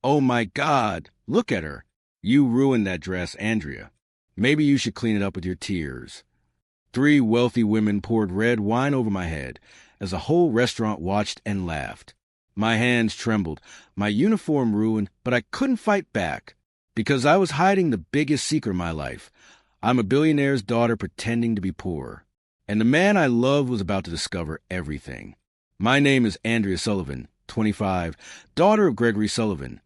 Oh my God, look at her. You ruined that dress, Andrea. Maybe you should clean it up with your tears. Three wealthy women poured red wine over my head as the whole restaurant watched and laughed. My hands trembled, my uniform ruined, but I couldn't fight back because I was hiding the biggest secret of my life. I'm a billionaire's daughter pretending to be poor. And the man I loved was about to discover everything. My name is Andrea Sullivan, 25, daughter of Gregory Sullivan,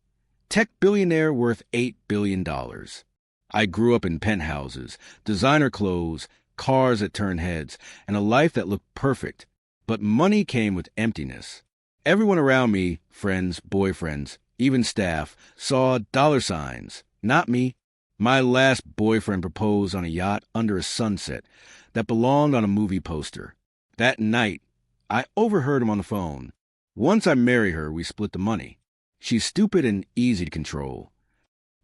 tech billionaire worth $8 billion. I grew up in penthouses, designer clothes, cars that turned heads, and a life that looked perfect. But money came with emptiness. Everyone around me, friends, boyfriends, even staff, saw dollar signs. Not me. My last boyfriend proposed on a yacht under a sunset that belonged on a movie poster. That night, I overheard him on the phone. Once I marry her, we split the money. She's stupid and easy to control.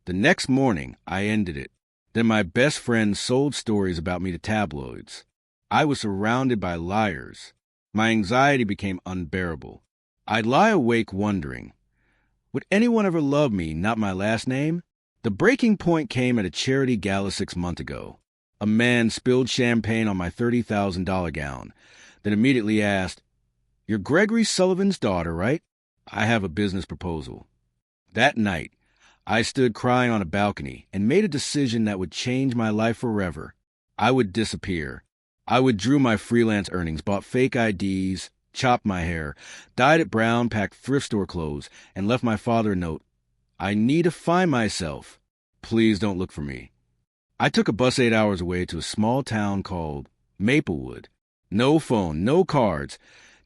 The next morning, I ended it. Then my best friend sold stories about me to tabloids. I was surrounded by liars. My anxiety became unbearable. I'd lie awake wondering, would anyone ever love me, not my last name? The breaking point came at a charity gala 6 months ago. A man spilled champagne on my $30,000 gown, then immediately asked, "You're Gregory Sullivan's daughter, right? I have a business proposal." That night, I stood crying on a balcony and made a decision that would change my life forever. I would disappear. I withdrew my freelance earnings, bought fake IDs, chopped my hair, dyed it brown, packed thrift store clothes, and left my father a note. "I need to find myself. Please don't look for me." I took a bus 8 hours away to a small town called Maplewood. No phone, no cards,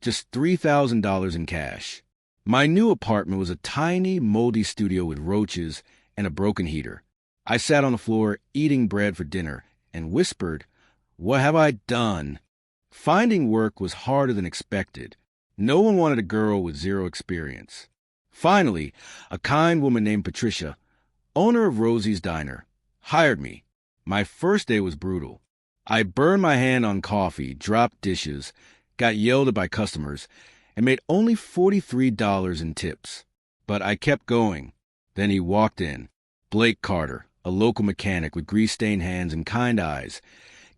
just $3,000 in cash. My new apartment was a tiny, moldy studio with roaches and a broken heater. I sat on the floor eating bread for dinner and whispered, "What have I done?" Finding work was harder than expected. No one wanted a girl with zero experience. Finally, a kind woman named Patricia, owner of Rosie's Diner, hired me. My first day was brutal. I burned my hand on coffee, dropped dishes, got yelled at by customers, and made only $43 in tips. But I kept going. Then he walked in. Blake Carter, a local mechanic with grease-stained hands and kind eyes,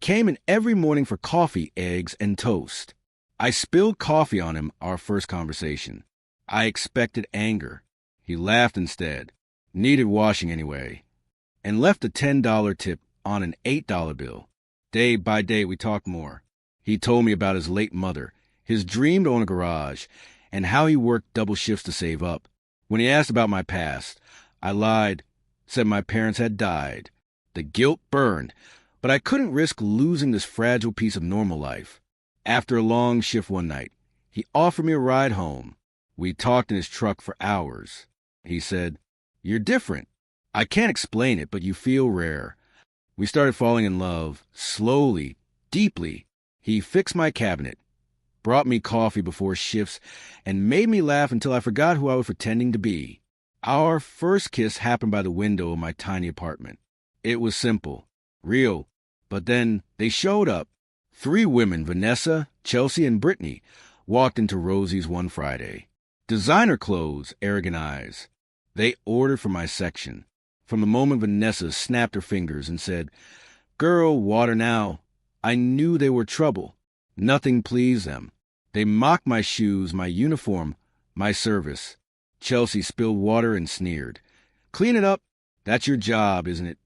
came in every morning for coffee, eggs, and toast. I spilled coffee on him our first conversation. I expected anger. He laughed instead, needed washing anyway, and left a $10 tip on an $8 bill. Day by day, we talked more. He told me about his late mother, his dream to own a garage, and how he worked double shifts to save up. When he asked about my past, I lied, said my parents had died. The guilt burned, but I couldn't risk losing this fragile piece of normal life. After a long shift one night, he offered me a ride home. We talked in his truck for hours. He said, "You're different. I can't explain it, but you feel rare." We started falling in love, slowly, deeply. He fixed my cabinet, brought me coffee before shifts, and made me laugh until I forgot who I was pretending to be. Our first kiss happened by the window of my tiny apartment. It was simple, real, but then they showed up. 3 women, Vanessa, Chelsea, and Brittany, walked into Rosie's one Friday. Designer clothes, arrogant eyes. They ordered from my section. From the moment Vanessa snapped her fingers and said, "Girl, water now," I knew they were trouble. Nothing pleased them. They mocked my shoes, my uniform, my service. Chelsea spilled water and sneered. "Clean it up. That's your job, isn't it?"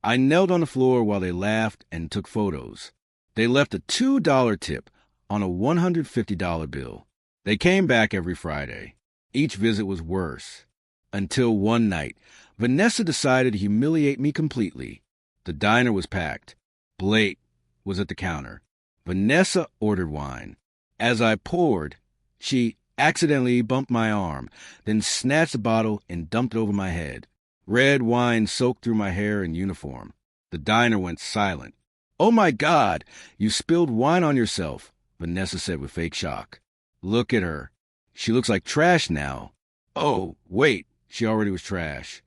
I knelt on the floor while they laughed and took photos. They left a $2 tip on a $150 bill. They came back every Friday. Each visit was worse. Until one night, Vanessa decided to humiliate me completely. The diner was packed. Blake was at the counter. Vanessa ordered wine. As I poured, she accidentally bumped my arm, then snatched the bottle and dumped it over my head. Red wine soaked through my hair and uniform. The diner went silent. "Oh my God, you spilled wine on yourself," Vanessa said with fake shock. "Look at her. She looks like trash now." Oh, wait, she already was trash.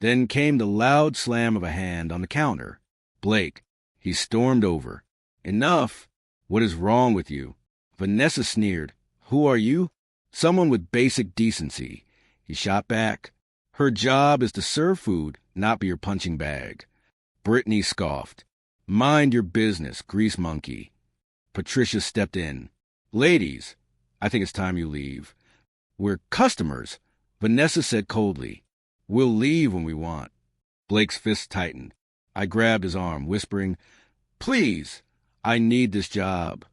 Then came the loud slam of a hand on the counter. Blake. He stormed over. "Enough. What is wrong with you?" Vanessa sneered. "Who are you?" "Someone with basic decency." He shot back. Her job is to serve food, not be your punching bag. Brittany scoffed. Mind your business, grease monkey. Patricia stepped in. Ladies, I think it's time you leave. We're customers, Vanessa said coldly. We'll leave when we want. Blake's fist tightened. I grabbed his arm, whispering, Please, I need this job.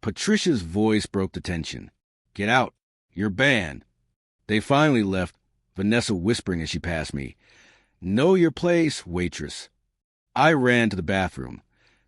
Patricia's voice broke the tension. Get out. You're banned. They finally left, Vanessa whispering as she passed me. Know your place, waitress. I ran to the bathroom,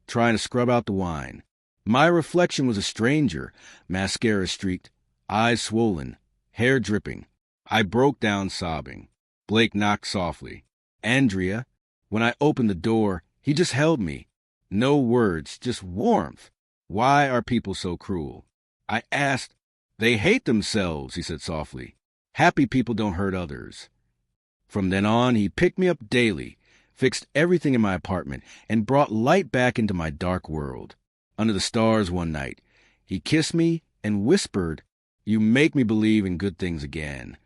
trying to scrub out the wine. My reflection was a stranger, mascara streaked, eyes swollen, hair dripping. I broke down sobbing. Blake knocked softly. Andrea. When I opened the door, he just held me. No words, just warmth. Why are people so cruel? I asked. They hate themselves, he said softly. Happy people don't hurt others. From then on, he picked me up daily, fixed everything in my apartment, and brought light back into my dark world. Under the stars one night, he kissed me and whispered, You make me believe in good things again.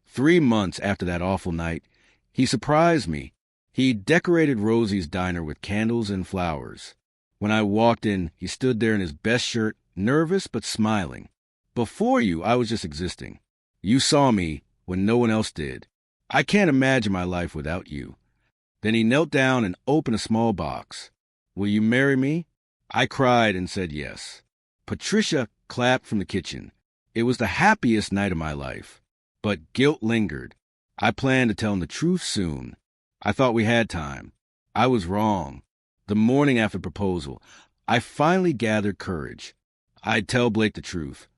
3 months after that awful night, he surprised me. He decorated Rosie's diner with candles and flowers. When I walked in, he stood there in his best shirt, nervous but smiling. Before you, I was just existing. You saw me when no one else did. I can't imagine my life without you. Then he knelt down and opened a small box. Will you marry me? I cried and said yes. Patricia clapped from the kitchen. It was the happiest night of my life. But guilt lingered. I planned to tell him the truth soon. I thought we had time. I was wrong. The morning after the proposal, I finally gathered courage. I'd tell Blake the truth.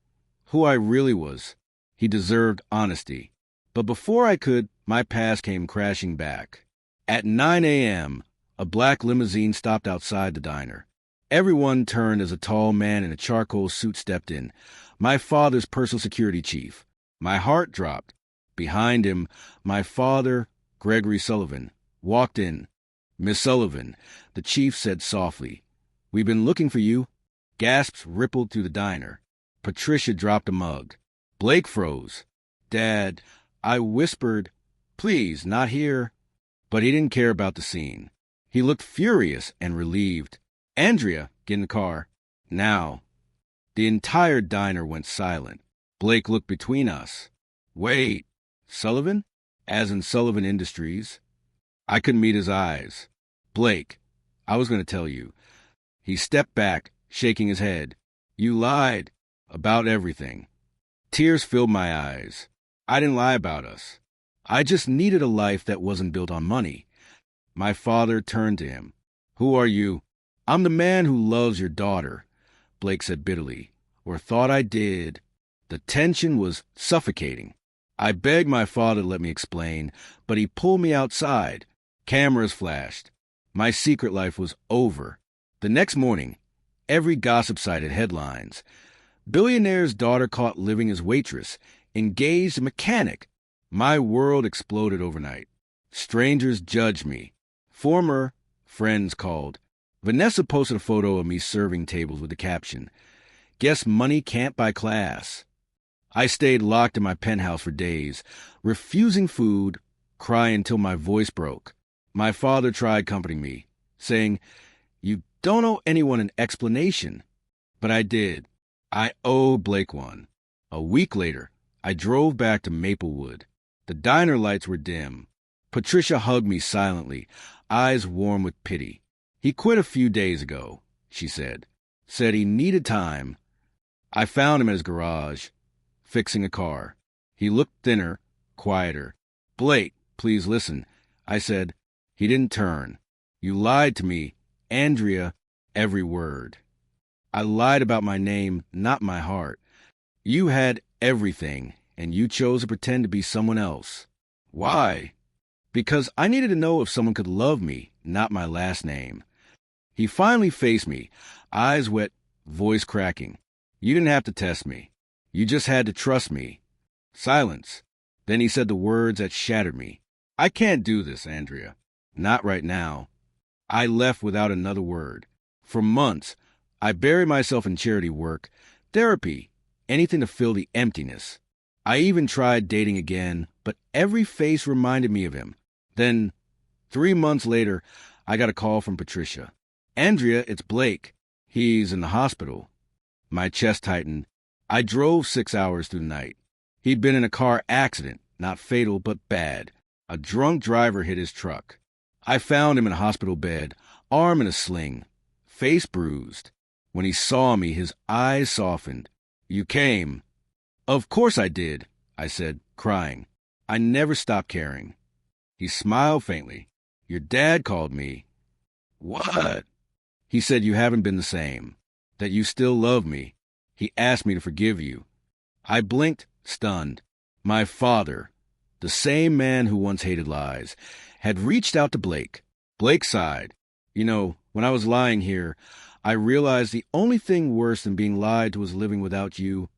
Who I really was. He deserved honesty. But before I could, my past came crashing back. At 9 a.m., a black limousine stopped outside the diner. Everyone turned as a tall man in a charcoal suit stepped in, my father's personal security chief. My heart dropped. Behind him, my father, Gregory Sullivan, walked in. Miss Sullivan, the chief said softly, We've been looking for you. Gasps rippled through the diner. Patricia dropped a mug. Blake froze. Dad, I whispered, Please, not here. But he didn't care about the scene. He looked furious and relieved. Andrea, get in the car. Now. The entire diner went silent. Blake looked between us. Wait, Sullivan? As in Sullivan Industries. I couldn't meet his eyes. Blake, I was going to tell you. He stepped back, shaking his head. You lied. About everything. Tears filled my eyes. I didn't lie about us. I just needed a life that wasn't built on money. My father turned to him. Who are you? I'm the man who loves your daughter, Blake said bitterly. Or thought I did. The tension was suffocating. I begged my father to let me explain, but he pulled me outside. Cameras flashed. My secret life was over. The next morning, every gossip site had headlines. Billionaire's daughter caught living as waitress, engaged mechanic. My world exploded overnight. Strangers judged me. Former friends called. Vanessa posted a photo of me serving tables with the caption, Guess money can't buy class. I stayed locked in my penthouse for days, refusing food, crying until my voice broke. My father tried comforting me, saying, You don't owe anyone an explanation. But I did. I owed Blake one. A week later, I drove back to Maplewood. The diner lights were dim. Patricia hugged me silently, eyes warm with pity. He quit a few days ago, she said. Said he needed time. I found him at his garage, fixing a car. He looked thinner, quieter. Blake, please listen. I said. He didn't turn. You lied to me, Andrea, every word. I lied about my name, not my heart. You had everything, and you chose to pretend to be someone else. Why? Because I needed to know if someone could love me, not my last name. He finally faced me, eyes wet, voice cracking. You didn't have to test me. You just had to trust me. Silence. Then he said the words that shattered me. I can't do this, Andrea. Not right now. I left without another word. For months, I buried myself in charity work, therapy, anything to fill the emptiness. I even tried dating again, but every face reminded me of him. Then, 3 months later, I got a call from Patricia. "Andrea, it's Blake. He's in the hospital." My chest tightened. I drove 6 hours through the night. He'd been in a car accident, not fatal, but bad. A drunk driver hit his truck. I found him in a hospital bed, arm in a sling, face bruised. When he saw me, his eyes softened. "You came." "Of course I did," I said, crying. I never stopped caring. He smiled faintly. "Your dad called me." "What?" "He said you haven't been the same, that you still love me. He asked me to forgive you." I blinked, stunned. My father, the same man who once hated lies, had reached out to Blake. Blake sighed. "You know, when I was lying here, I realized the only thing worse than being lied to was living without you."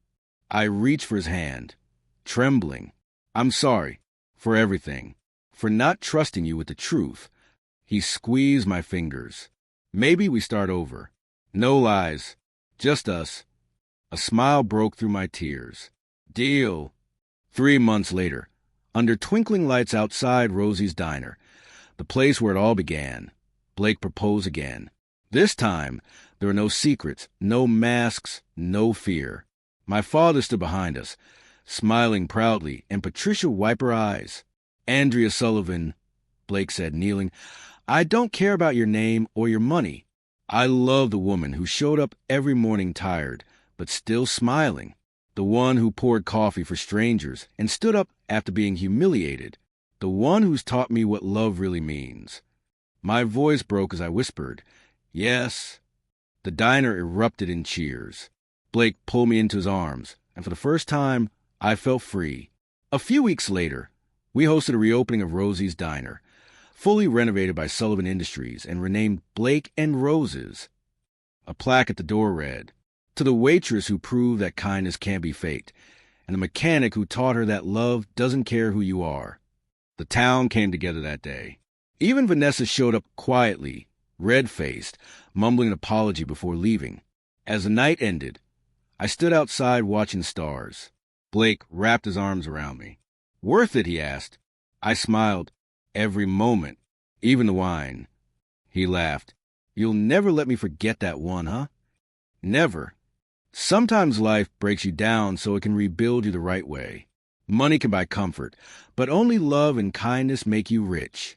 I reached for his hand, trembling. "I'm sorry for everything, for not trusting you with the truth." He squeezed my fingers. "Maybe we start over. No lies, just us." A smile broke through my tears. "Deal." 3 months later, under twinkling lights outside Rosie's diner, the place where it all began, Blake proposed again. This time, there were no secrets, no masks, no fear. My father stood behind us, smiling proudly, and Patricia wiped her eyes. "Andrea Sullivan," Blake said, kneeling, "I don't care about your name or your money. I love the woman who showed up every morning tired, but still smiling. The one who poured coffee for strangers and stood up after being humiliated. The one who's taught me what love really means." My voice broke as I whispered, "Yes." The diner erupted in cheers. Blake pulled me into his arms, and for the first time, I felt free. A few weeks later, we hosted a reopening of Rosie's Diner, fully renovated by Sullivan Industries and renamed Blake and Roses. A plaque at the door read, "To the waitress who proved that kindness can't be faked, and the mechanic who taught her that love doesn't care who you are." The town came together that day. Even Vanessa showed up quietly, red-faced, mumbling an apology before leaving. As the night ended, I stood outside watching stars. Blake wrapped his arms around me. "Worth it?" he asked. I smiled. "Every moment, even the wine." He laughed. "You'll never let me forget that one, huh?" "Never. Sometimes life breaks you down so it can rebuild you the right way. Money can buy comfort, but only love and kindness make you rich."